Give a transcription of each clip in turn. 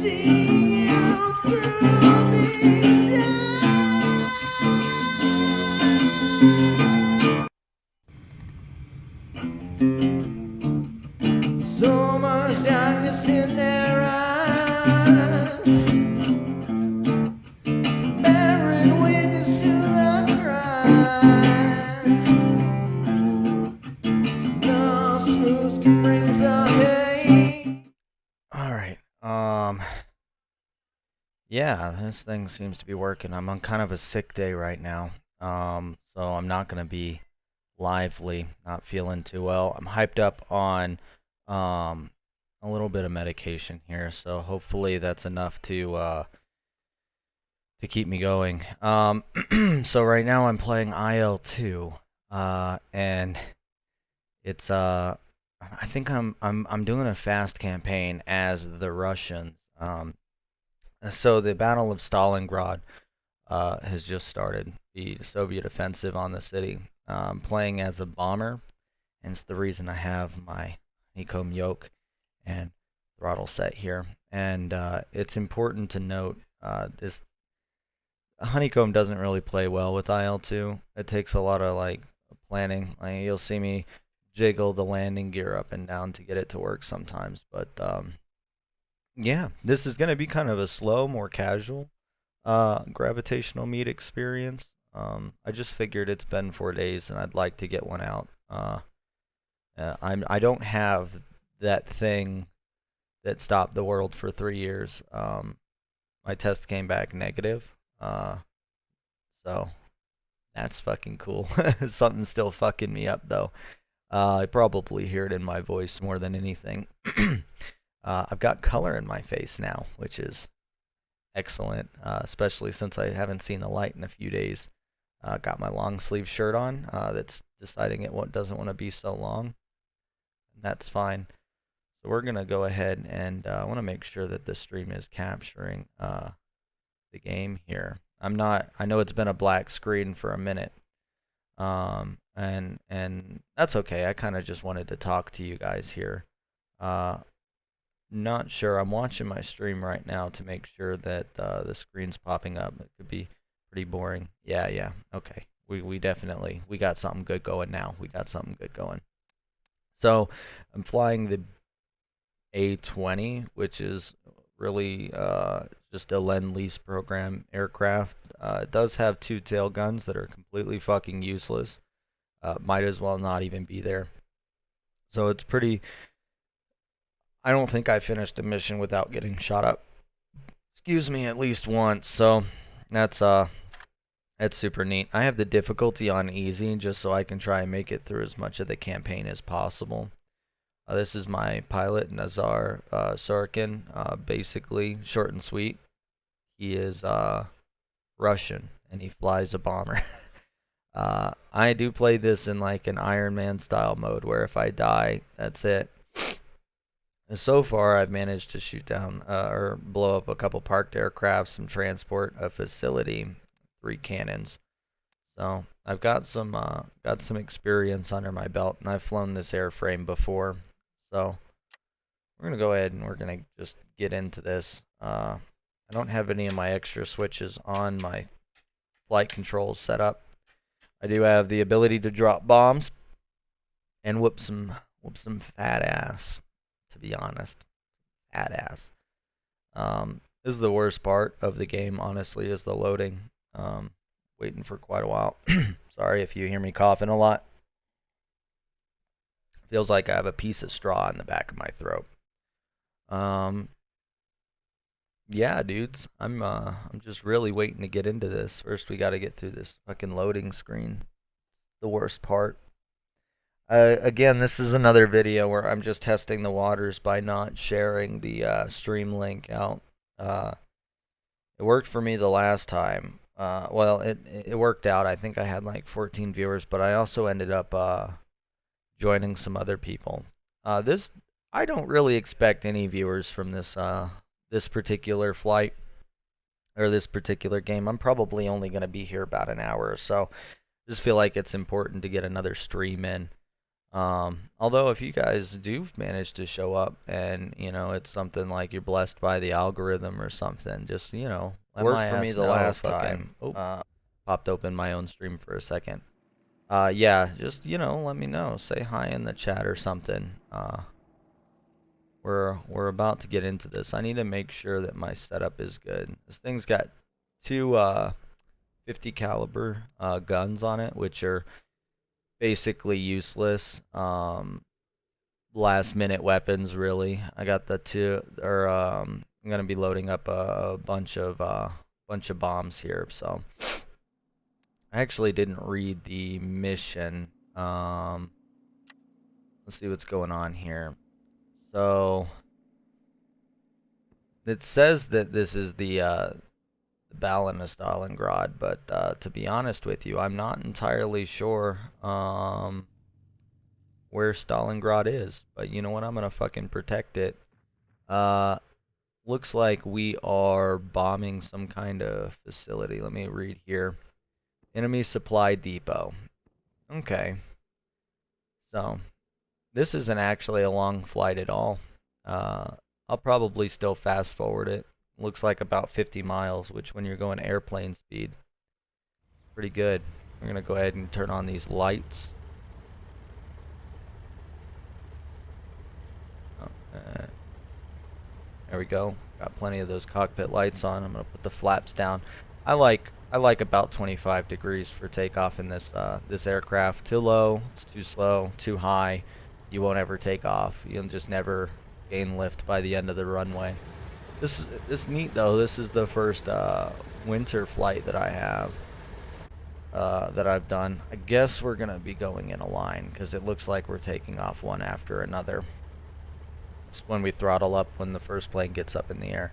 see you through these eyes. So much darkness in their eyes, bearing witness to the crime. No smooth can bring the hate. All right. Yeah, this thing seems to be working. I'm on kind of a sick day right now. So I'm not gonna be lively, not feeling too well. I'm hyped up on a little bit of medication here, so hopefully that's enough to keep me going. So right now I'm playing IL-2, and it's I think I'm doing a fast campaign as the Russians. So the Battle of Stalingrad has just started, the Soviet offensive on the city. I'm playing as a bomber, and it's the reason I have my Honeycomb yoke and throttle set here. And it's important to note this Honeycomb doesn't really play well with IL-2. It takes a lot of like planning. Like you'll see me jiggle the landing gear up and down to get it to work sometimes, but yeah, this is gonna be kind of a slow, more casual gravitational meet experience. I just figured it's been 4 days and I'd like to get one out. I don't have that thing that stopped the world for 3 years. My test came back negative. So that's fucking cool. Something's still fucking me up though. I probably hear it in my voice more than anything. I've got color in my face now, which is excellent, especially since I haven't seen the light in a few days. Got my long sleeve shirt on. That's deciding it doesn't want to be so long. And that's fine. So we're gonna go ahead and I want to make sure that the stream is capturing the game here. I know it's been a black screen for a minute. And that's okay. I kind of just wanted to talk to you guys here. Not sure. I'm watching my stream right now to make sure that the screen's popping up. It could be pretty boring. Yeah. Okay. We definitely got something good going now. We got something good going. So I'm flying the A-20, which is really just a Lend-Lease program aircraft. It does have two tail guns that are completely fucking useless. Might as well not even be there. So it's pretty. I don't think I finished a mission without getting shot up. Excuse me, at least once. So that's super neat. I have the difficulty on easy just so I can try and make it through as much of the campaign as possible. This is my pilot, Nazar Sorokin. Basically, short and sweet. He is Russian and he flies a bomber. I do play this in like an Iron Man style mode where if I die, that's it. And so far, I've managed to shoot down or blow up a couple parked aircraft, some transport, a facility, 3 cannons. So I've got some experience under my belt, and I've flown this airframe before. So we're gonna go ahead and we're gonna just get into this. I don't have any of my extra switches on my flight controls set up. I do have the ability to drop bombs and whoop some fat ass. To be honest, fat ass. This is the worst part of the game, honestly, is the loading. Waiting for quite a while. Sorry if you hear me coughing a lot. Feels like I have a piece of straw in the back of my throat. Yeah, dudes, I'm just really waiting to get into this. First, we got to get through this fucking loading screen. The worst part. Again, this is another video where I'm just testing the waters by not sharing the stream link out. It worked for me the last time. Well, it worked out. I think I had like 14 viewers, but I also ended up joining some other people. I don't really expect any viewers from this particular flight or this particular game. I'm probably only going to be here about an hour or so. Just feel like it's important to get another stream in. Although if you guys do manage to show up and, it's something like you're blessed by the algorithm or something, just, let Worked my for me ass the know. last Fucking, time. popped open my own stream for a second. Yeah, just, let me know. Say hi in the chat or something. We're about to get into this. I need to make sure that my setup is good. This thing's got two 50 caliber guns on it, which are basically useless. Last minute weapons, really. I got the two, or I'm gonna be loading up a bunch of bombs here. So I actually didn't read the mission. Let's see what's going on here. So it says that this is the Battle of Stalingrad, but to be honest with you, I'm not entirely sure where Stalingrad is. But you know what? I'm gonna fucking protect it. Looks like we are bombing some kind of facility. Let me read here. Enemy supply depot. Okay. So this isn't actually a long flight at all. I'll probably still fast forward it. Looks like about 50 miles, which when you're going airplane speed, pretty good. We're gonna go ahead and turn on these lights. There we go. Got plenty of those cockpit lights on. I'm gonna put the flaps down. I like about 25 degrees for takeoff in this this aircraft. Too low, it's too slow. Too high, you won't ever take off. You'll just never gain lift by the end of the runway. This is neat though. This is the first winter flight that I have that I've done. I guess we're gonna be going in a line because it looks like we're taking off one after another. It's when we throttle up when the first plane gets up in the air.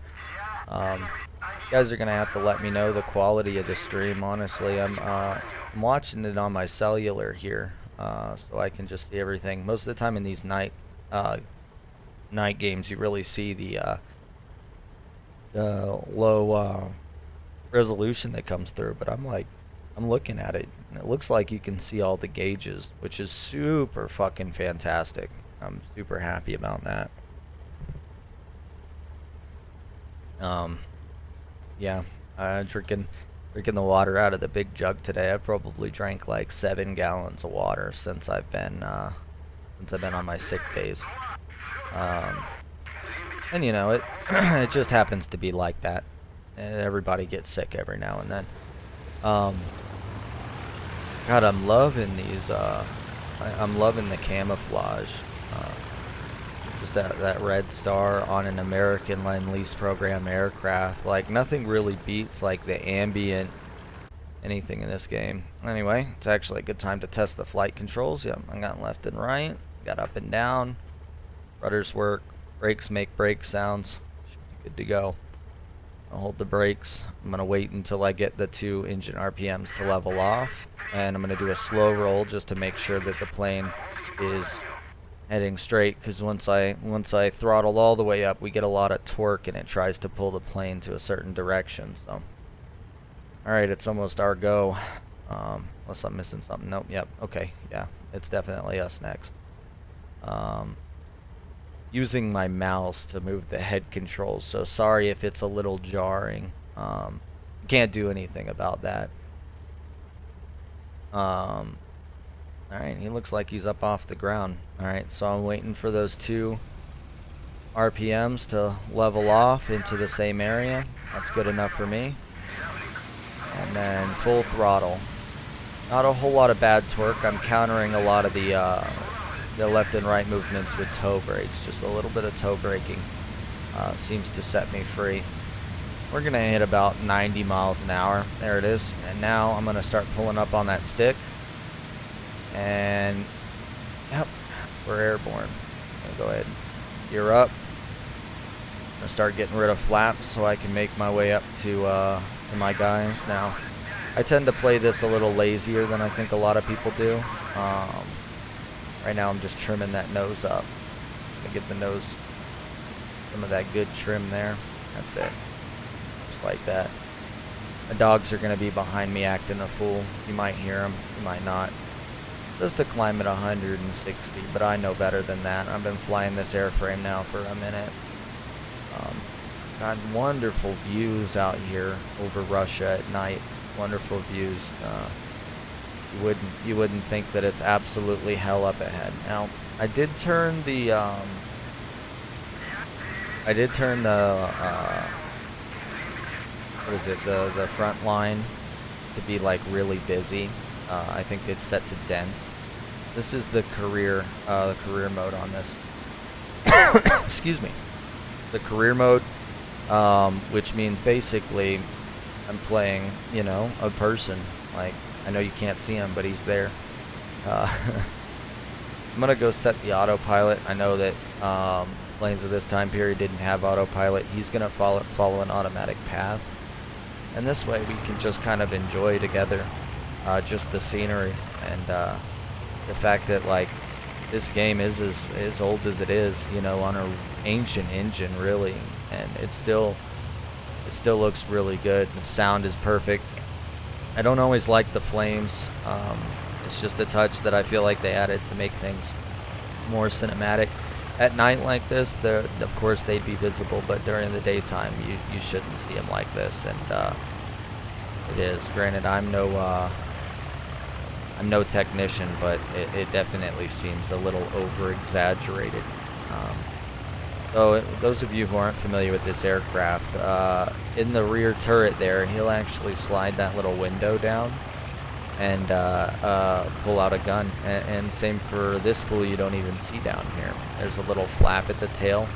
You guys are gonna have to let me know the quality of the stream. Honestly, I'm watching it on my cellular here, so I can just see everything. Most of the time in these night games, you really see the low resolution that comes through. But I'm looking at it, and it looks like you can see all the gauges, which is super fucking fantastic. I'm super happy about that. Yeah, drinking the water out of the big jug today. I probably drank like 7 gallons of water since I've been on my sick days. And it it just happens to be like that. Everybody gets sick every now and then. God, I'm loving these. I'm loving the camouflage. Just that red star on an American Lend-Lease program aircraft. Like, nothing really beats like the ambient anything in this game. Anyway, it's actually a good time to test the flight controls. Yep, I got left and right, got up and down. Rudders work, brakes make brake sounds. Should be good to go. I'll hold the brakes. I'm gonna wait until I get the 2 engine RPMs to level off, and I'm gonna do a slow roll just to make sure that the plane is heading straight, because once I throttle all the way up, we get a lot of torque and it tries to pull the plane to a certain direction. So alright, it's almost our go, unless I'm missing something. Nope. Yep. Okay, yeah, it's definitely us next. Using my mouse to move the head controls, so sorry if it's a little jarring. Can't do anything about that. Alright, he looks like he's up off the ground. Alright, so I'm waiting for those 2 RPMs to level off into the same area. That's good enough for me. And then full throttle. Not a whole lot of bad torque. I'm countering a lot of the left and right movements with toe brakes. Just a little bit of toe braking seems to set me free. We're going to hit about 90 miles an hour. There it is. And now I'm going to start pulling up on that stick. And yep, we're airborne. I'm gonna go ahead and gear up. I'm gonna start getting rid of flaps so I can make my way up to my guys. Now, I tend to play this a little lazier than I think a lot of people do. Right now I'm just trimming that nose up. I'm gonna get the nose, some of that good trim there. That's it. Just like that. The dogs are gonna be behind me acting a fool. You might hear them, you might not. Just to climb at 160, but I know better than that. I've been flying this airframe now for a minute. Got wonderful views out here over Russia at night. Wonderful views. You wouldn't think that it's absolutely hell up ahead. Now, I did turn the what is it, the front line to be like really busy. I think it's set to dense. This is the career mode on this. Excuse me. The career mode, which means basically I'm playing, you know, a person. Like, I know you can't see him, but he's there. I'm gonna go set the autopilot. I know that planes of this time period didn't have autopilot. He's gonna follow an automatic path, and this way we can just kind of enjoy together just the scenery and the fact that, like, this game is as old as it is, you know, on an ancient engine really, and it still looks really good. The sound is perfect. I don't always like the flames. It's just a touch that I feel like they added to make things more cinematic. At night like this, of course they'd be visible, but during the daytime you shouldn't see them like this, and it is. Granted, I'm no technician, but it definitely seems a little over-exaggerated. So those of you who aren't familiar with this aircraft, in the rear turret there, he'll actually slide that little window down and pull out a gun. And same for this fool, you don't even see down here. There's a little flap at the tail,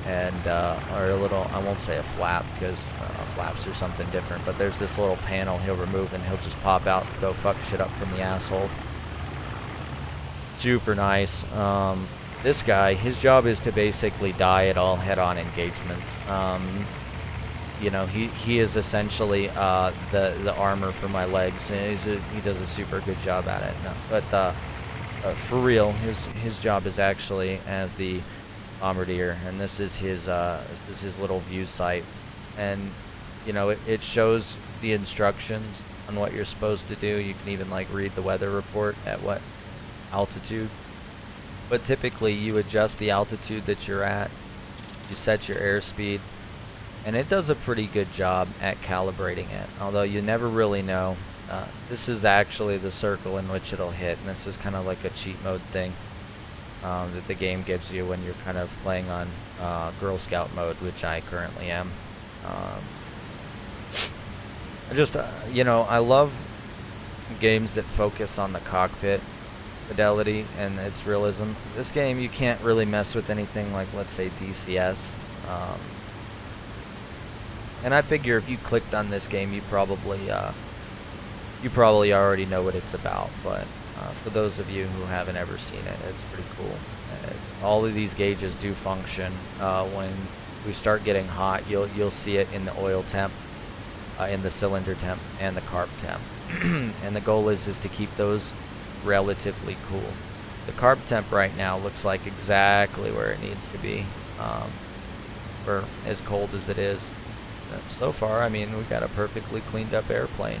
and or a little, I won't say a flap because flaps are something different, but there's this little panel he'll remove and he'll just pop out to go fuck shit up from the asshole. Super nice. This guy, his job is to basically die at all head-on engagements. You know, he is essentially the armor for my legs, and he does a super good job at it. No, but for real, his job is actually as the bombardier, and this is his little view sight, and you know, it shows the instructions on what you're supposed to do. You can even like read the weather report at what altitude. But typically you adjust the altitude that you're at, you set your airspeed, and it does a pretty good job at calibrating it, although you never really know. This is actually the circle in which it'll hit, and this is kind of like a cheat mode thing that the game gives you when you're kind of playing on Girl Scout mode, which I currently am. I just, you know, I love games that focus on the cockpit fidelity and its realism. This game, you can't really mess with anything like, let's say, DCS. And I figure if you clicked on this game, you probably already know what it's about. But for those of you who haven't ever seen it, it's pretty cool. All of these gauges do function. When we start getting hot, you'll see it in the oil temp, in the cylinder temp, and the carb temp. And the goal is to keep those relatively cool. The carb temp right now looks like exactly where it needs to be, for as cold as it is. So far, I mean, we've got a perfectly cleaned up airplane.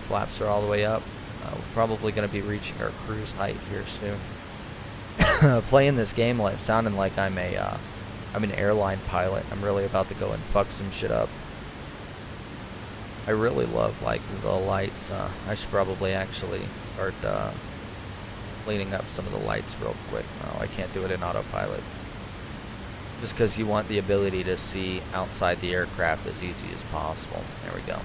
Flaps are all the way up. We're probably going to be reaching our cruise height here soon. Playing this game like sounding like I'm an airline pilot. I'm really about to go and fuck some shit up. I really love like the lights. I should probably actually start cleaning up some of the lights real quick. No, I can't do it in autopilot. Just because you want the ability to see outside the aircraft as easy as possible. There we go.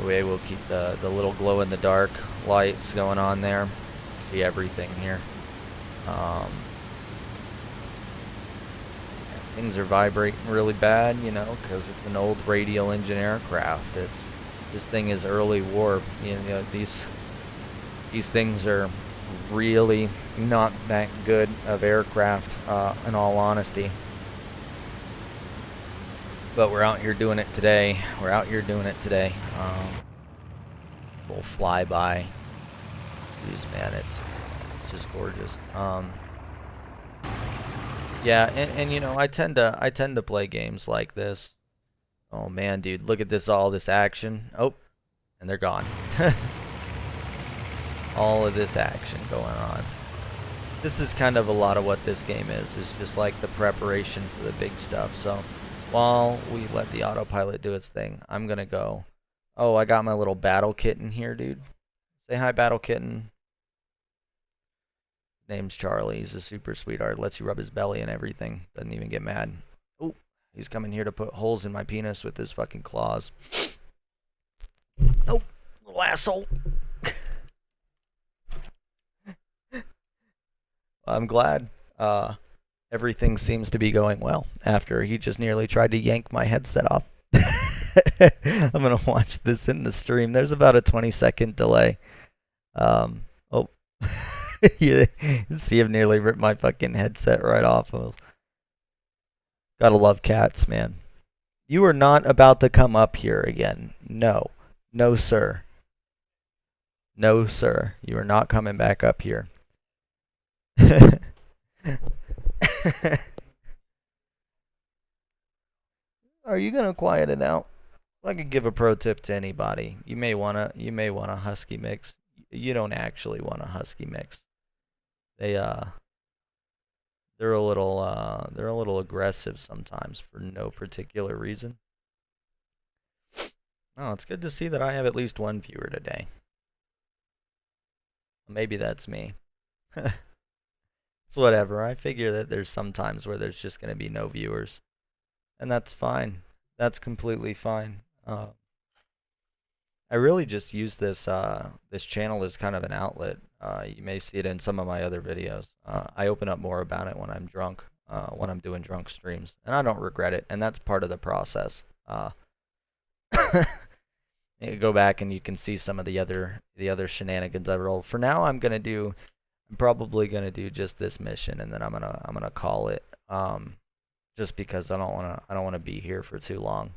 We will keep the little glow-in-the-dark lights going on there. See everything here. Things are vibrating really bad, you know, because it's an old radial engine aircraft. This thing is early warp. You know, these things are really not that good of aircraft, in all honesty. But we're out here doing it today. We'll fly by. Jeez, man, it's just gorgeous. Yeah, and you know, I tend to play games like this. Oh man, dude, look at all this action. Oh, and they're gone. All of this action going on. This is kind of a lot of what this game is just like the preparation for the big stuff. So while we let the autopilot do its thing, I'm gonna go. Oh, I got my little battle kitten here, dude. Say hi, battle kitten. Name's Charlie. He's a super sweetheart. Lets you rub his belly and everything. Doesn't even get mad. Oh, he's coming here to put holes in my penis with his fucking claws. Oh, little asshole. I'm glad everything seems to be going well after he just nearly tried to yank my headset off. I'm going to watch this in the stream. There's about a 20-second delay. Oh. You see him nearly rip my fucking headset right off. Oh. Gotta love cats, man. You are not about to come up here again. No. No, sir. No, sir. You are not coming back up here. Are you gonna quiet it out? If I could give a pro tip to anybody, you may want a husky mix. You don't actually want a husky mix. They're a little aggressive sometimes for no particular reason. Oh, it's good to see that I have at least one viewer today. Maybe that's me. It's whatever. I figure that there's some times where there's just gonna be no viewers, and that's fine. That's completely fine. I really just use this this channel as kind of an outlet. You may see it in some of my other videos. I open up more about it when I'm drunk, when I'm doing drunk streams, and I don't regret it. And that's part of the process. You go back and you can see some of the other shenanigans I rolled. For now, I'm probably gonna do just this mission, and then I'm gonna call it. Just because I don't wanna be here for too long.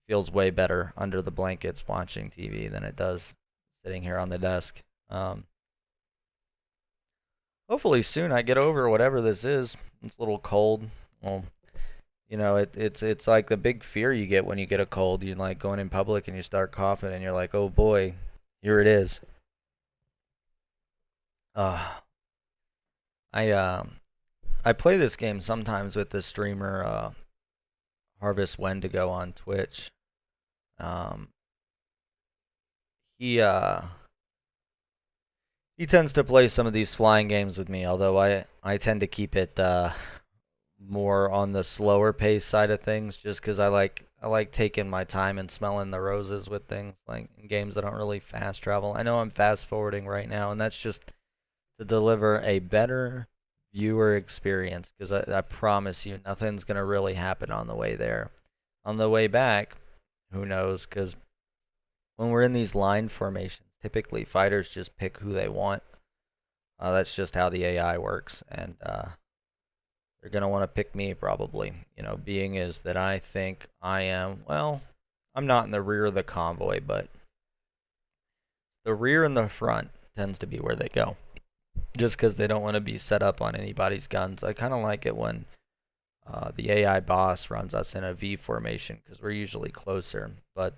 Feels way better under the blankets watching TV than it does sitting here on the desk. Hopefully soon I get over whatever this is. It's a little cold. Well, you know, it's like the big fear you get when you get a cold. You're like going in public and you start coughing and you're like, oh boy, here it is. I play this game sometimes with the streamer Harvest Wendigo on Twitch. He tends to play some of these flying games with me, although I tend to keep it more on the slower pace side of things, just because I like taking my time and smelling the roses with things, like in games that don't really fast travel. I know I'm fast forwarding right now, and that's just to deliver a better viewer experience, because I promise you nothing's gonna really happen on the way there. On the way back, who knows, because when we're in these line formations, typically fighters just pick who they want. That's just how the AI works, and they're going to want to pick me probably. You know, being is that I think I am, well, I'm not in the rear of the convoy, but the rear and the front tends to be where they go, just because they don't want to be set up on anybody's guns. I kind of like it when the AI boss runs us in a V formation, because we're usually closer, but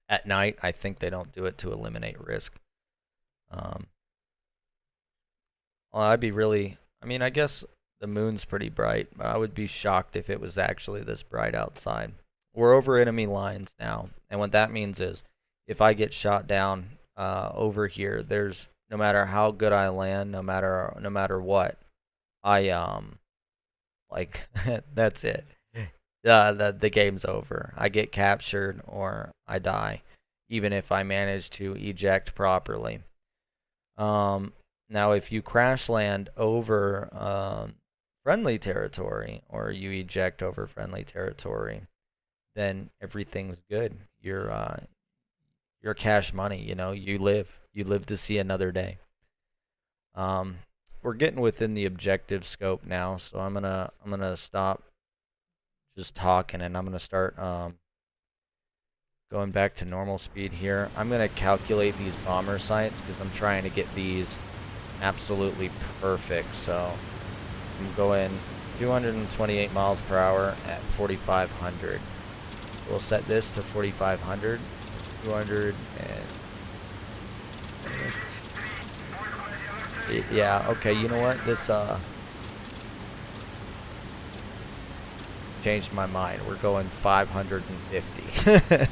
at night, I think they don't do it to eliminate risk. Well, I'd be really, I mean, I guess the moon's pretty bright, but I would be shocked if it was actually this bright outside. We're over enemy lines now, and what that means is if I get shot down over here, there's, no matter how good I land, no matter what, like that's it. The game's over. I get captured or I die, even if I manage to eject properly. Now, if you crash land over friendly territory, or you eject over friendly territory, then everything's good. You're cash money. You know, you live to see another day. We're getting within the objective scope now, so I'm gonna stop just talking, and I'm gonna start going back to normal speed here. I'm gonna calculate these bomber sights, because I'm trying to get these absolutely perfect. So I'm going 228 miles per hour at 4,500. We'll set this to 4,500. 200 and Yeah, okay, you know what? This, changed my mind. We're going 550.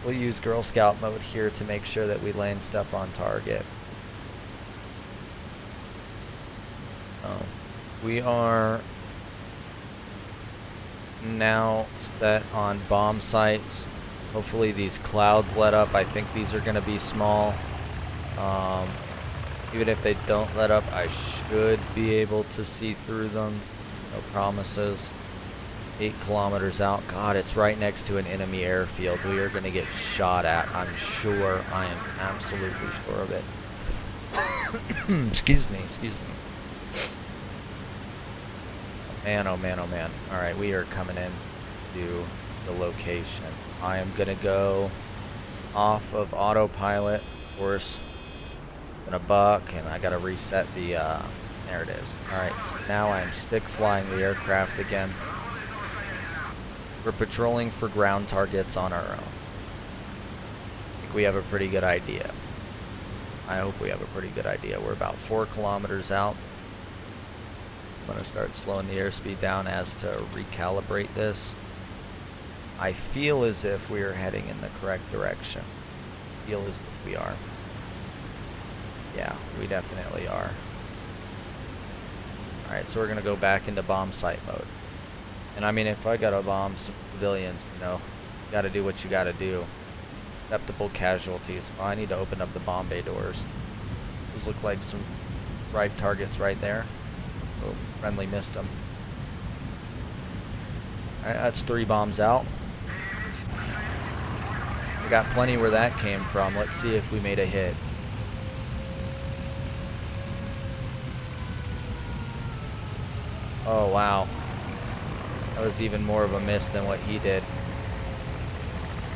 We'll use Girl Scout mode here to make sure that we land stuff on target. We are now set on bomb sites. Hopefully these clouds let up. I think these are going to be small. Even if they don't let up, I should be able to see through them. No promises. 8 kilometers out. God, it's right next to an enemy airfield. We are going to get shot at. I'm sure. I am absolutely sure of it. Excuse me. Man, oh man, oh man. Alright, we are coming in to the location. I am going to go off of autopilot. Of course, I'm going to buck, and I got to reset the, there it is. Alright, so now I'm stick flying the aircraft again. We're patrolling for ground targets on our own. I think we have a pretty good idea. I hope we have a pretty good idea. We're about 4 kilometers out. I'm going to start slowing the airspeed down as to recalibrate this. I feel as if we are heading in the correct direction. I feel as if we are. Yeah, we definitely are. Alright, so we're going to go back into bomb site mode. And I mean, if I gotta bomb some civilians, you know, you gotta do what you gotta do. Acceptable casualties. Oh, I need to open up the bomb bay doors. Those look like some ripe targets right there. Oh, friendly missed them. Alright, that's 3 bombs out. I got plenty where that came from. Let's see if we made a hit. Oh, wow. That was even more of a miss than what he did.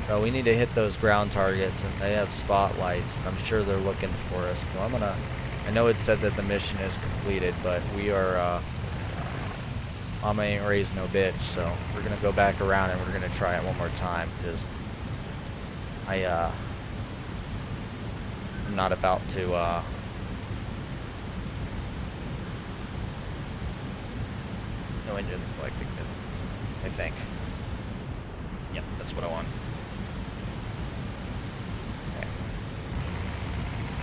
So we need to hit those ground targets, and they have spotlights. I'm sure they're looking for us. So I'm gonna, I know it said that the mission is completed, but we are, Mama ain't raised no bitch, so we're gonna go back around and we're gonna try it one more time, because I'm not about to, no engine selected. I think. Yep, that's what I want. Okay.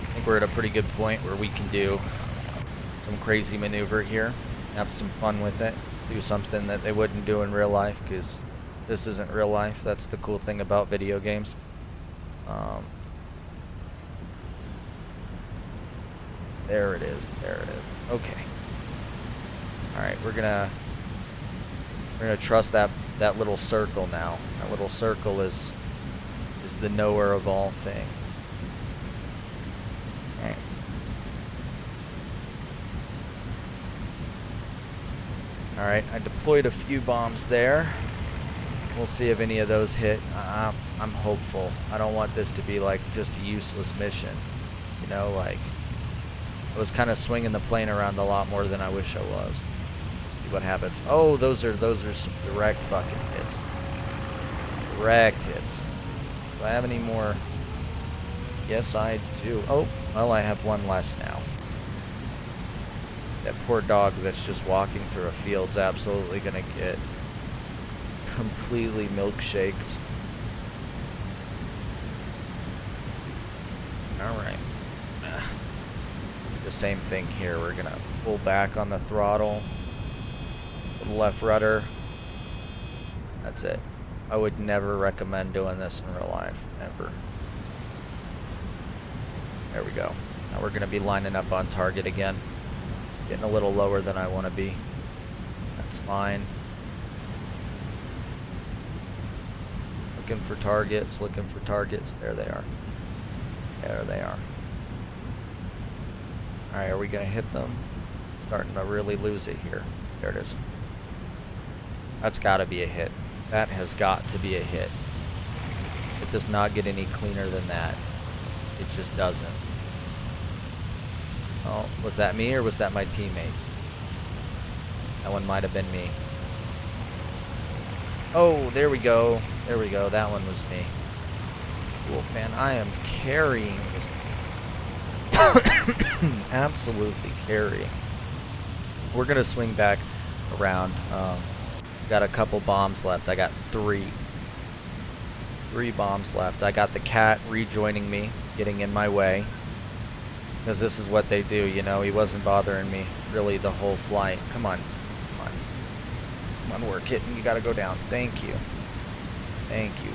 I think we're at a pretty good point where we can do some crazy maneuver here, have some fun with it, do something that they wouldn't do in real life, because this isn't real life. That's the cool thing about video games. There it is. There it is. Okay. Alright, we're gonna trust that little circle now. That little circle is the knower of all things. Alright. Alright, I deployed a few bombs there. We'll see if any of those hit. I'm hopeful. I don't want this to be like just a useless mission. You know, like, I was kind of swinging the plane around a lot more than I wish I was. What happens? Oh, those are some direct fucking hits. Direct hits. Do I have any more? Yes, I do. Oh, well, I have one less now. That poor dog that's just walking through a field's absolutely gonna get completely milkshaked. Alright. The same thing here. We're gonna pull back on the throttle. Left rudder. That's it. I would never recommend doing this in real life. Ever. There we go. Now we're going to be lining up on target again. Getting a little lower than I want to be. That's fine. Looking for targets. Looking for targets. There they are. There they are. Alright, are we going to hit them? Starting to really lose it here. There it is. That's got to be a hit. That has got to be a hit. It does not get any cleaner than that. It just doesn't. Oh, was that me or was that my teammate? That one might have been me. Oh, there we go. There we go. That one was me. Cool, man. I am carrying this thing. Absolutely carry. We're gonna swing back around. Got a couple bombs left. I got three bombs left. I got the cat rejoining me, getting in my way, because this is what they do, you know. He wasn't bothering me really the whole flight. Come on, War Kitten, you gotta go down. Thank you,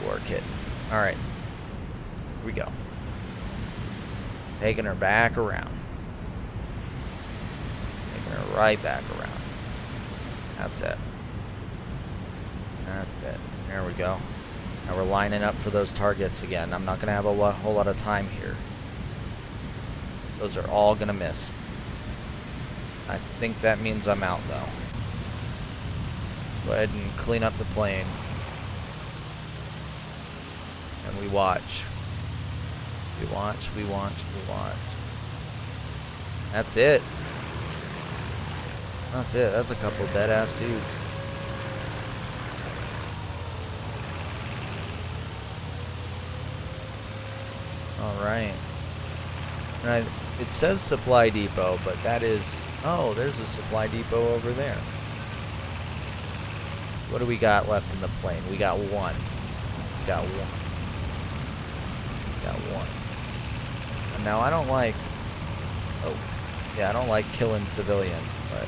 War Kitten. All right, here we go. Taking her back around. Taking her right back around. That's it. That's it. There we go. Now we're lining up for those targets again. I'm not going to have a whole lot of time here. Those are all going to miss. I think that means I'm out, though. Go ahead and clean up the plane. And we watch. We watch. That's it. That's a couple dead-ass dudes. Alright. It says supply depot, but that is... Oh, there's a supply depot over there. What do we got left in the plane? We got one. And now I don't like... Oh. Yeah, I don't like killing civilians, but...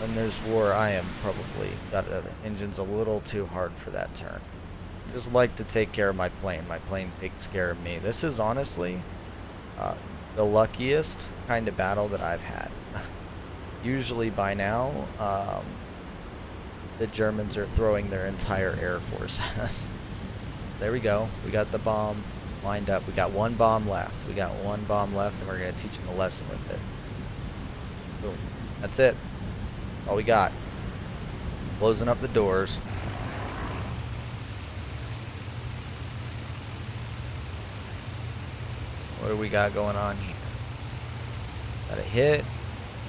When there's war, I am probably... The engine's a little too hard for that turn. I just like to take care of my plane. My plane takes care of me. This is honestly the luckiest kind of battle that I've had. Usually by now, the Germans are throwing their entire air force at us. There we go. We got the bomb lined up. We got one bomb left. And we're going to teach them a lesson with it. Boom. That's it. All we got. Closing up the doors. What do we got going on here? Got a hit.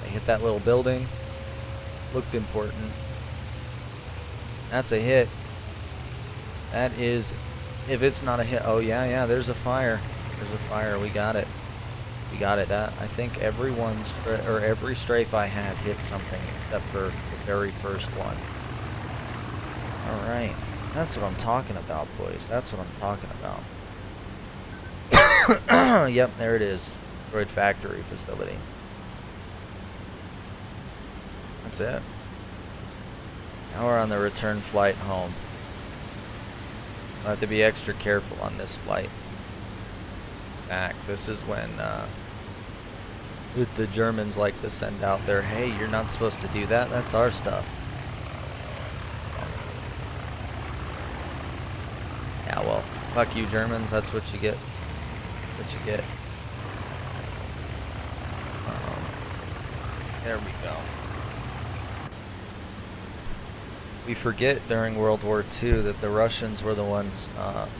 I hit that little building. Looked important. That's a hit. That is, if it's not a hit, oh yeah, there's a fire. We got it. I think every strafe I had hit something except for the very first one. All right, that's what I'm talking about, boys. That's what I'm talking about. Yep, there it is. Destroyed factory facility. That's it. Now we're on the return flight home. I have to be extra careful on this flight back. This is when the Germans like to send out their, hey, you're not supposed to do that. That's our stuff. Yeah, well, fuck you, Germans. That's what you get. There we go. We forget during World War II that the Russians were the ones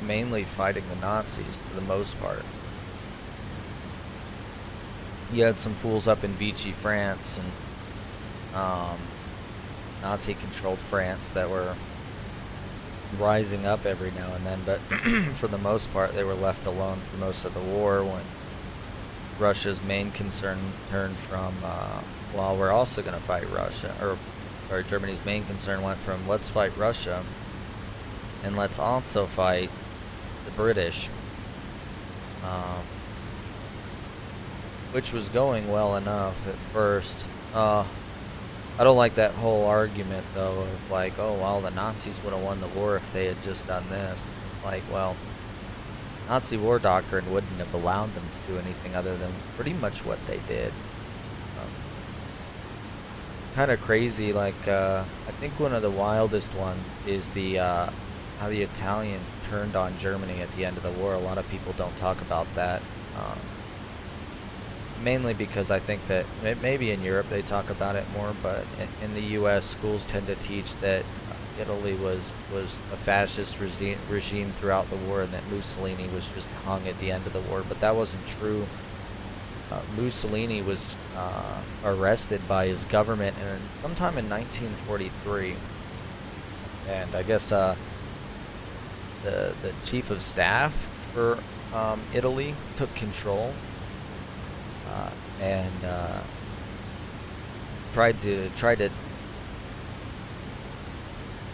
mainly fighting the Nazis for the most part. You had some fools up in Vichy, France, and Nazi-controlled France that were rising up every now and then, but for the most part they were left alone for most of the war when Russia's main concern turned from, well, we're also going to fight Russia, or Germany's main concern went from let's fight Russia and let's also fight the British, which was going well enough at first. I don't like that whole argument though of like, oh well, the Nazis would have won the war if they had just done this. Like, well, Nazi war doctrine wouldn't have allowed them to do anything other than pretty much what they did. Kind of crazy. Like, I think one of the wildest ones is the how the Italians turned on Germany at the end of the war. A lot of people don't talk about that. Mainly because I think that maybe in Europe they talk about it more, but in the U.S. schools tend to teach that Italy was a fascist regime throughout the war, and that Mussolini was just hung at the end of the war. But that wasn't true. Mussolini was arrested by his government sometime in 1943, and I guess the chief of staff for Italy took control and tried to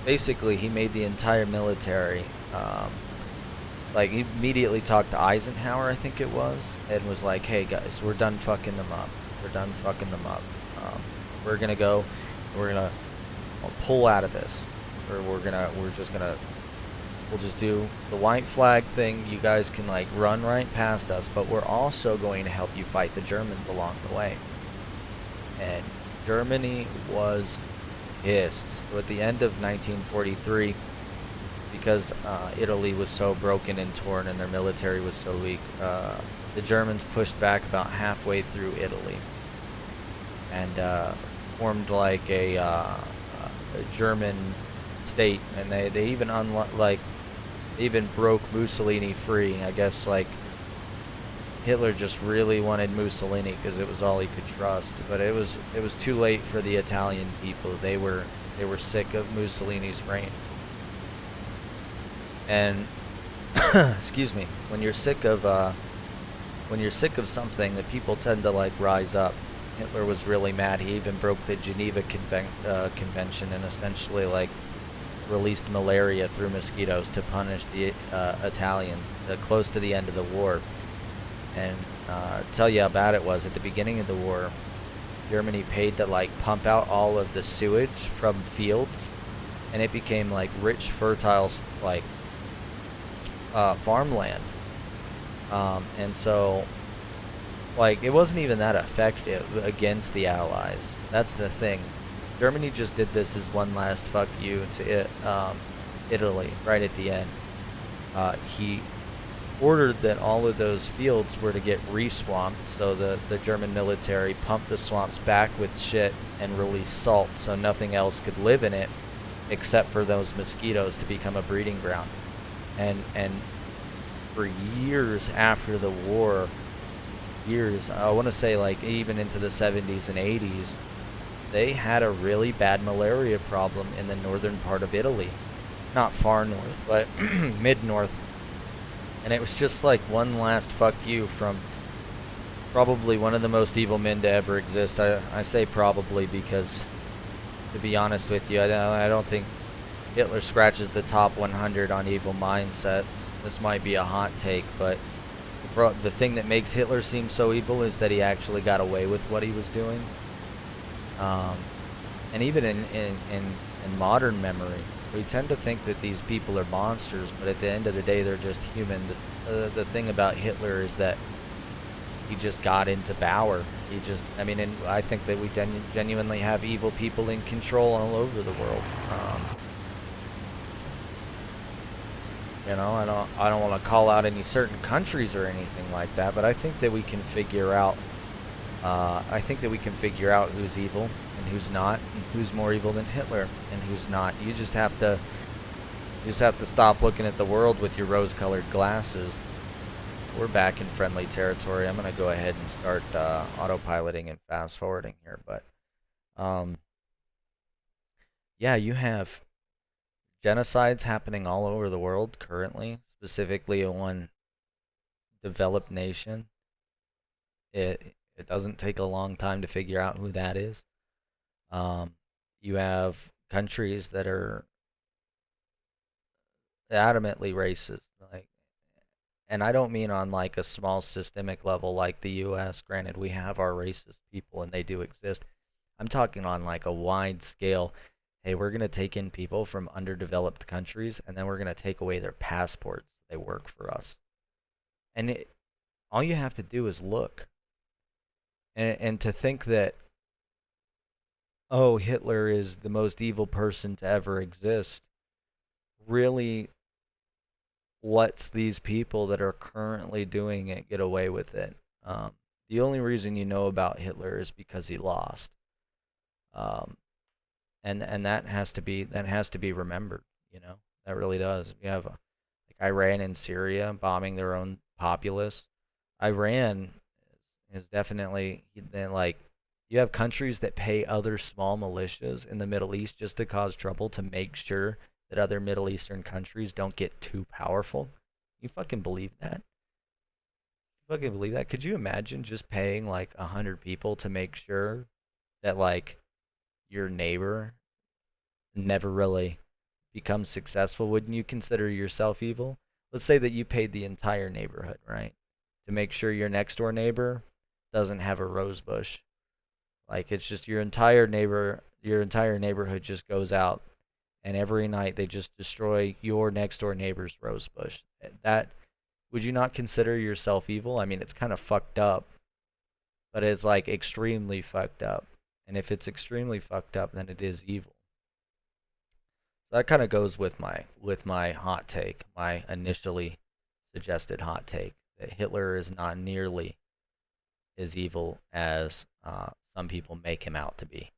basically he made the entire military like he immediately talked to Eisenhower, I think it was, and was like, "Hey guys, we're done fucking them up. We're done fucking them up. We're gonna go. We're gonna pull out of this. Or we'll just do the white flag thing. You guys can like run right past us, but we're also going to help you fight the Germans along the way." And Germany was pissed. So at the end of 1943, because Italy was so broken and torn and their military was so weak, the Germans pushed back about halfway through Italy and formed like a German state, and they even even broke Mussolini free. I guess like Hitler just really wanted Mussolini because it was all he could trust, but it was too late for the Italian people. They were sick of Mussolini's reign. And excuse me, when you're sick of something, the people tend to like rise up. Hitler was really mad. He even broke the Geneva Convention and essentially like released malaria through mosquitoes to punish the Italians close to the end of the war. And tell you how bad it was at the beginning of the war. Germany paid to like pump out all of the sewage from fields, and it became like rich, fertile like farmland. And so like it wasn't even that effective against the Allies. That's the thing. Germany just did this as one last fuck you to Italy right at the end. He ordered that all of those fields were to get re-swamped, so the German military pumped the swamps back with shit and released salt so nothing else could live in it except for those mosquitoes to become a breeding ground. And for years after the war, I want to say like even into the 70s and 80s, they had a really bad malaria problem in the northern part of Italy. Not far north, but mid-north. And it was just like one last fuck you from probably one of the most evil men to ever exist. I say probably because, to be honest with you, I don't think Hitler scratches the top 100 on evil mindsets. This might be a hot take, but the thing that makes Hitler seem so evil is that he actually got away with what he was doing. And even in modern memory, we tend to think that these people are monsters, but at the end of the day, they're just human. The thing about Hitler is that he just got into power. And I think that we genuinely have evil people in control all over the world. I don't want to call out any certain countries or anything like that, but I think that we can figure out. I think that we can figure out who's evil and who's not, and who's more evil than Hitler and who's not. You just have to stop looking at the world with your rose-colored glasses. We're back in friendly territory. I'm gonna go ahead and start autopiloting and fast forwarding here, but yeah, you have genocides happening all over the world currently, specifically in one developed nation. It doesn't take a long time to figure out who that is. You have countries that are adamantly racist, like, and I don't mean on like a small systemic level like the U.S. Granted, we have our racist people and they do exist. I'm talking on like a wide scale. Hey, we're gonna take in people from underdeveloped countries, and then we're gonna take away their passports. They work for us, and all you have to do is look. And to think that, oh, Hitler is the most evil person to ever exist, really lets these people that are currently doing it get away with it. The only reason you know about Hitler is because he lost, and that has to be remembered. That really does. You have like Iran and Syria bombing their own populace. Iran is definitely like, you have countries that pay other small militias in the Middle East just to cause trouble to make sure that other Middle Eastern countries don't get too powerful. You fucking believe that? Fucking believe that? Could you imagine just paying like 100 people to make sure that like your neighbor never really becomes successful? Wouldn't you consider yourself evil? Let's say that you paid the entire neighborhood, right? To make sure your next door neighbor doesn't have a rose bush. Like it's just your entire neighborhood just goes out and every night they just destroy your next door neighbor's rose bush. That would you not consider yourself evil? I mean, it's kind of fucked up, but it's like extremely fucked up. And if it's extremely fucked up, then it is evil. So that kind of goes with my hot take, my initially suggested hot take that Hitler is not nearly as evil as some people make him out to be,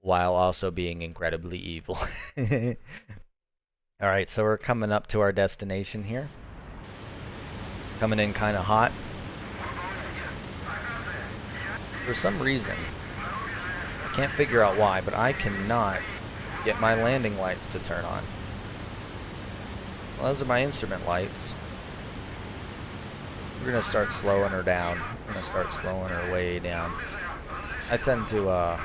while also being incredibly evil. All right, so we're coming up to our destination here. Coming in kind of hot. For some reason, I can't figure out why, but I cannot get my landing lights to turn on. Well, those are my instrument lights. We're gonna start slowing her down. We're gonna start slowing her way down. I tend to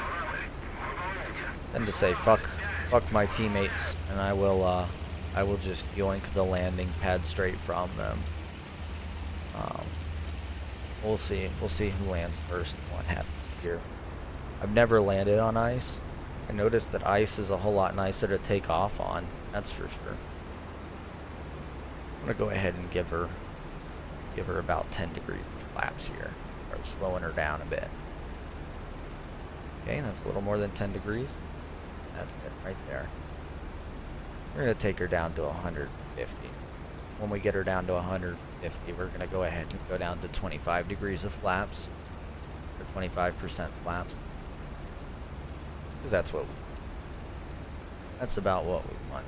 say fuck my teammates, and I will just yoink the landing pad straight from them. We'll see who lands first and what happens here. I've never landed on ice. I noticed that ice is a whole lot nicer to take off on. That's for sure. I'm gonna go ahead and give her about 10 degrees of flaps here. Start slowing her down a bit. Okay, that's a little more than 10 degrees. That's it right there. We're gonna take her down to 150. When we get her down to 150, we're gonna go ahead and go down to 25 degrees of flaps, or 25% flaps, because that's about what we want.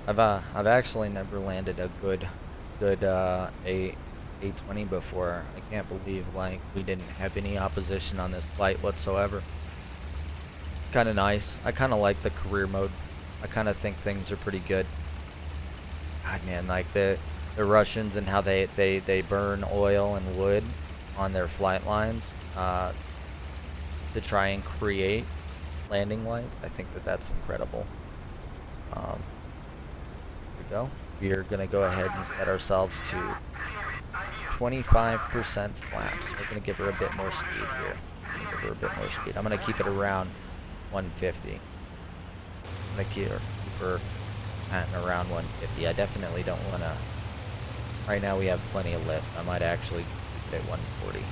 I've actually never landed a good A20 before. I can't believe like we didn't have any opposition on this flight whatsoever. It's kind of nice. I kind of like the career mode. I kind of think things are pretty good. God, man, like the Russians and how they burn oil and wood on their flight lines to try and create landing lights. I think that's incredible. Here we go. We are going to go ahead and set ourselves to 25% flaps. We're going to give her a bit more speed here. I'm going to keep it around 150. I'm going to keep her at around 150. I definitely don't want to. Right now we have plenty of lift. I might actually keep it at 140.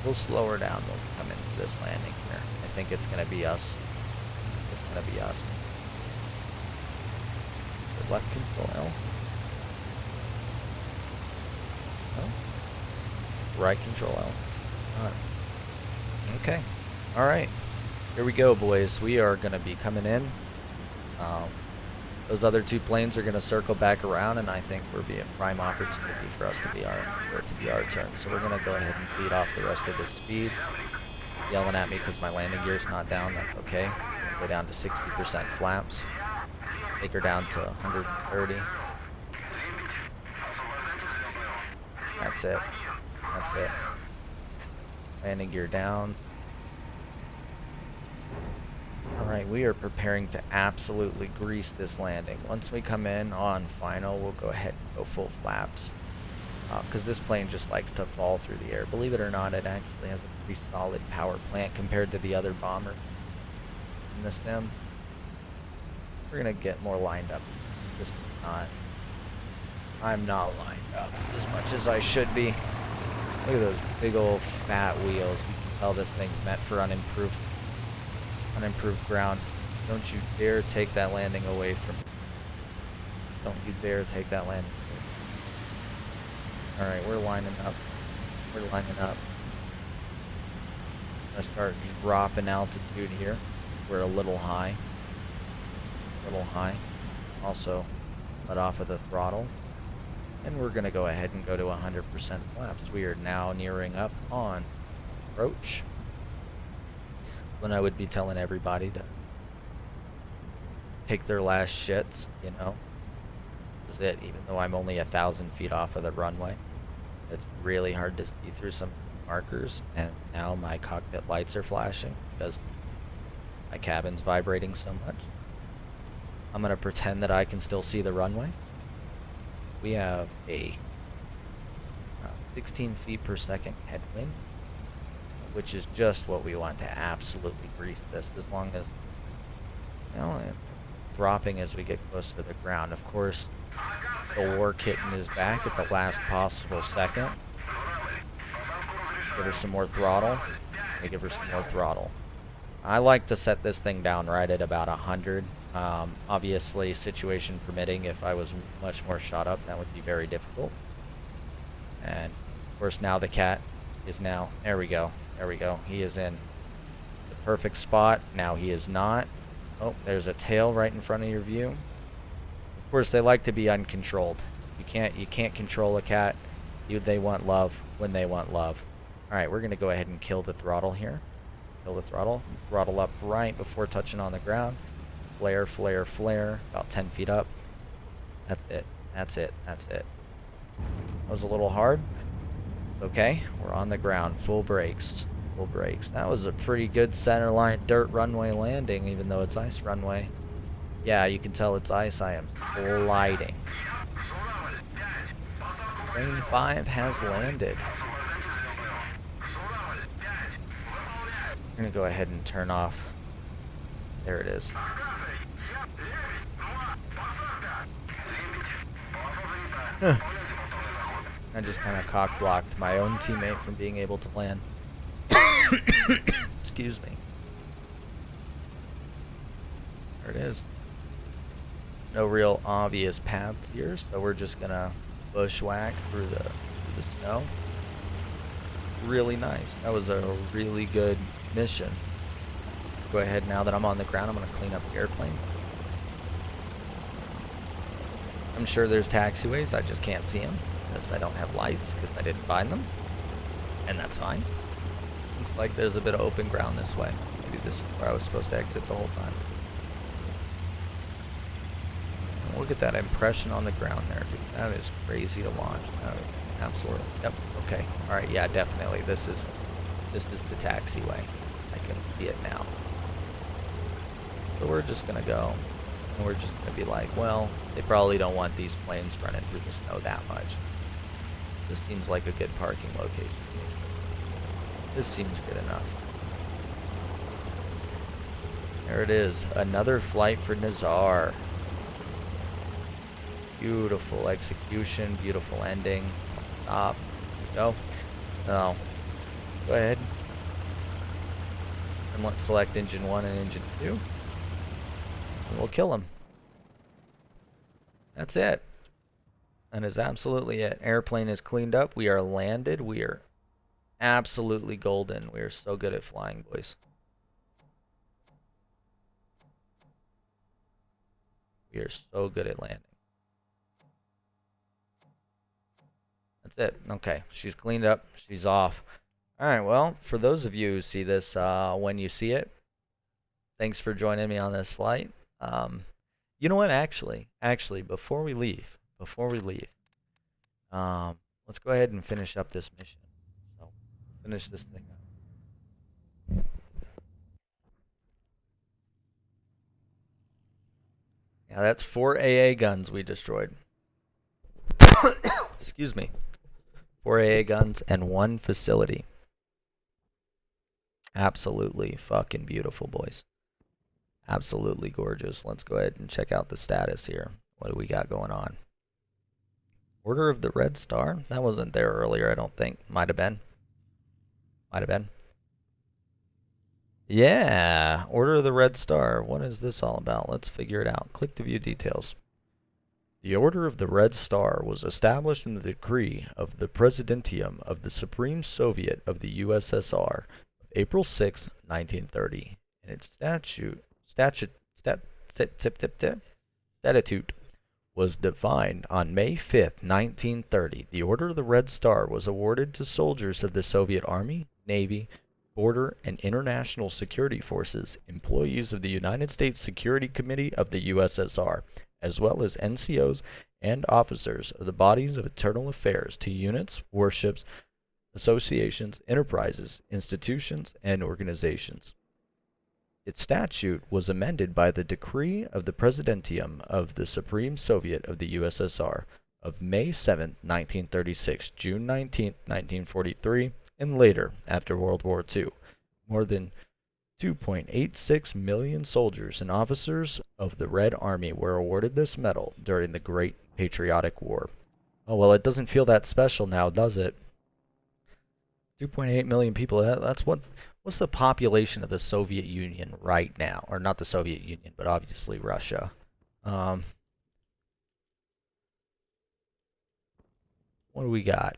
We'll slow her down. We'll come into this landing here. I think it's going to be us. Left control L. No. Right control L. Okay. Alright. Here we go, boys. We are going to be coming in. Those other two planes are going to circle back around, and I think we'll be a prime opportunity for it to be our turn. So we're going to go ahead and lead off the rest of the speed. Yelling at me because my landing gear's not down. That's okay. Go down to 60% flaps. Take her down to 130. That's it. Landing gear down. Alright, we are preparing to absolutely grease this landing. Once we come in on final, we'll go ahead and go full flaps. Because this plane just likes to fall through the air. Believe it or not, it actually has a pretty solid power plant compared to the other bomber in the sim. We're gonna get more lined up. Just not. I'm not lined up as much as I should be. Look at those big old fat wheels. You can tell this thing's meant for unimproved ground. Don't you dare take that landing away from me. Don't you dare take that landing away. Alright, we're lining up. I'm gonna start dropping altitude here. We're a little high. Also, let off of the throttle. And we're gonna go ahead and go to 100% flaps. We are now nearing up on approach. When I would be telling everybody to take their last shits, you know. This is it, even though I'm only 1,000 feet off of the runway. It's really hard to see through some markers, and now my cockpit lights are flashing because my cabin's vibrating so much. I'm going to pretend that I can still see the runway. We have a 16 feet per second headwind, which is just what we want to absolutely grease this, as long as, you know, dropping as we get close to the ground. Of course, the war kitten is back at the last possible second. Give her some more throttle. I give her some more throttle. I like to set this thing down right at about 100. Obviously, situation permitting, if I was much more shot up, that would be very difficult. And of course, now the cat is now, there we go, he is in the perfect spot. Now he is not. Oh, there's a tail right in front of your view. Of course, they like to be uncontrolled. You can't control a cat. They want love when they want love. All right, we're gonna go ahead and kill the throttle here. Kill the throttle. Throttle up right before touching on the ground. Flare, flare, flare. About 10 feet up. That's it. That's it. That's it. That was a little hard. Okay, we're on the ground. Full brakes. Full brakes. That was a pretty good centerline dirt runway landing, even though it's ice runway. Yeah, you can tell it's ice. I am sliding. Plane 5 has landed. I'm gonna go ahead and turn off. There it is. I just kind of cock-blocked my own teammate from being able to land. Excuse me. There it is. No real obvious paths here, so we're just gonna bushwhack through the snow. Really nice. That was a really good mission. Go ahead, now that I'm on the ground, I'm gonna clean up the airplane. I'm sure there's taxiways, I just can't see them because I don't have lights because I didn't find them, and that's fine. Looks like there's a bit of open ground this way. Maybe this is where I was supposed to exit the whole time. Look at that impression on the ground there, dude. That is crazy to launch. Absolutely. Yep. Okay. All right. Yeah. Definitely. This is the taxiway. I can see it now. So we're just gonna go, and we're just gonna be like, well, they probably don't want these planes running through the snow that much. This seems like a good parking location. This seems good enough. There it is. Another flight for Nazar. Beautiful execution, beautiful ending. Stop. Go. No. Go ahead. And let's select engine 1 and engine 2. And we'll kill him. That's it. That is absolutely it. Airplane is cleaned up. We are landed. We are absolutely golden. We are so good at flying, boys. We are so good at landing. That's it. Okay, she's cleaned up. She's off. All right, well, for those of you who see this when you see it, thanks for joining me on this flight. You know what? Actually, before we leave, let's go ahead and finish up this mission. So, finish this thing up. Yeah, that's 4 AA guns we destroyed. Excuse me. 4 AA guns and 1 facility. Absolutely fucking beautiful, boys. Absolutely gorgeous. Let's go ahead and check out the status here. What do we got going on? Order of the Red Star? That wasn't there earlier, I don't think. Might have been. Might have been. Yeah, Order of the Red Star. What is this all about? Let's figure it out. Click to view details. The Order of the Red Star was established in the decree of the Presidentium of the Supreme Soviet of the USSR of April 6, 1930, and its statute was defined on May 5, 1930. The Order of the Red Star was awarded to soldiers of the Soviet Army, Navy, Border, and International Security Forces, employees of the United States Security Committee of the USSR, as well as NCOs and officers of the bodies of internal affairs to units, warships, associations, enterprises, institutions, and organizations. Its statute was amended by the decree of the Presidentium of the Supreme Soviet of the USSR of May 7, 1936, June 19, 1943, and later, after World War II. More than 2.86 million soldiers and officers of the Red Army were awarded this medal during the Great Patriotic War. Oh, well, it doesn't feel that special now, does it? 2.8 million people, what's the population of the Soviet Union right now? Or not the Soviet Union, but obviously Russia. What do we got?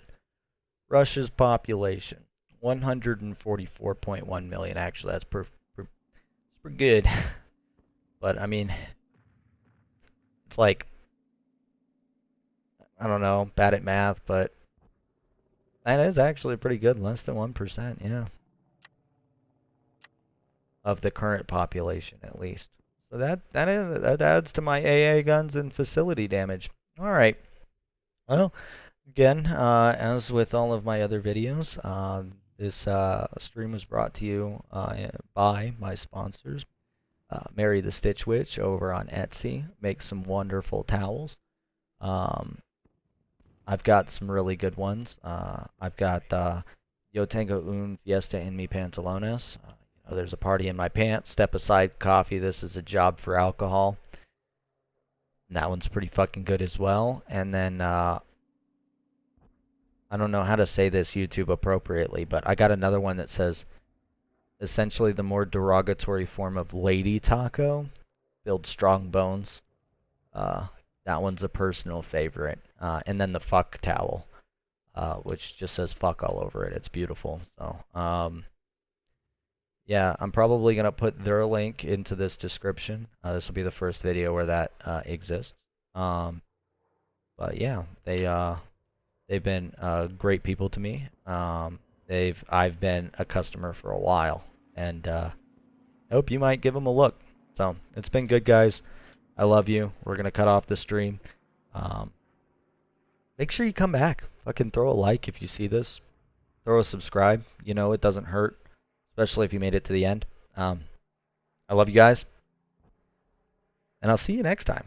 Russia's population, 144.1 million. Actually, that's pretty good. But, I mean, it's like, I don't know, bad at math, but that is actually pretty good, less than 1%, yeah. Of the current population, at least. So that adds to my AA guns and facility damage. All right. Well, again, as with all of my other videos, this stream was brought to you by my sponsors. Mary the Stitch Witch over on Etsy makes some wonderful towels. I've got some really good ones. I've got Yo tengo un fiesta en mi pantalones. There's a party in my pants. Step aside coffee. This is a job for alcohol. And that one's pretty fucking good as well. And then I don't know how to say this YouTube appropriately, but I got another one that says essentially the more derogatory form of lady taco. Build strong bones. That one's a personal favorite. And then the fuck towel, which just says fuck all over it. It's beautiful. So, yeah, I'm probably going to put their link into this description. This will be the first video where that exists. But yeah, they've been great people to me. I've been a customer for a while, and I hope you might give them a look. So, it's been good, guys. I love you. We're going to cut off the stream. Make sure you come back. Fucking throw a like if you see this. Throw a subscribe. You know, it doesn't hurt. Especially if you made it to the end. I love you guys. And I'll see you next time.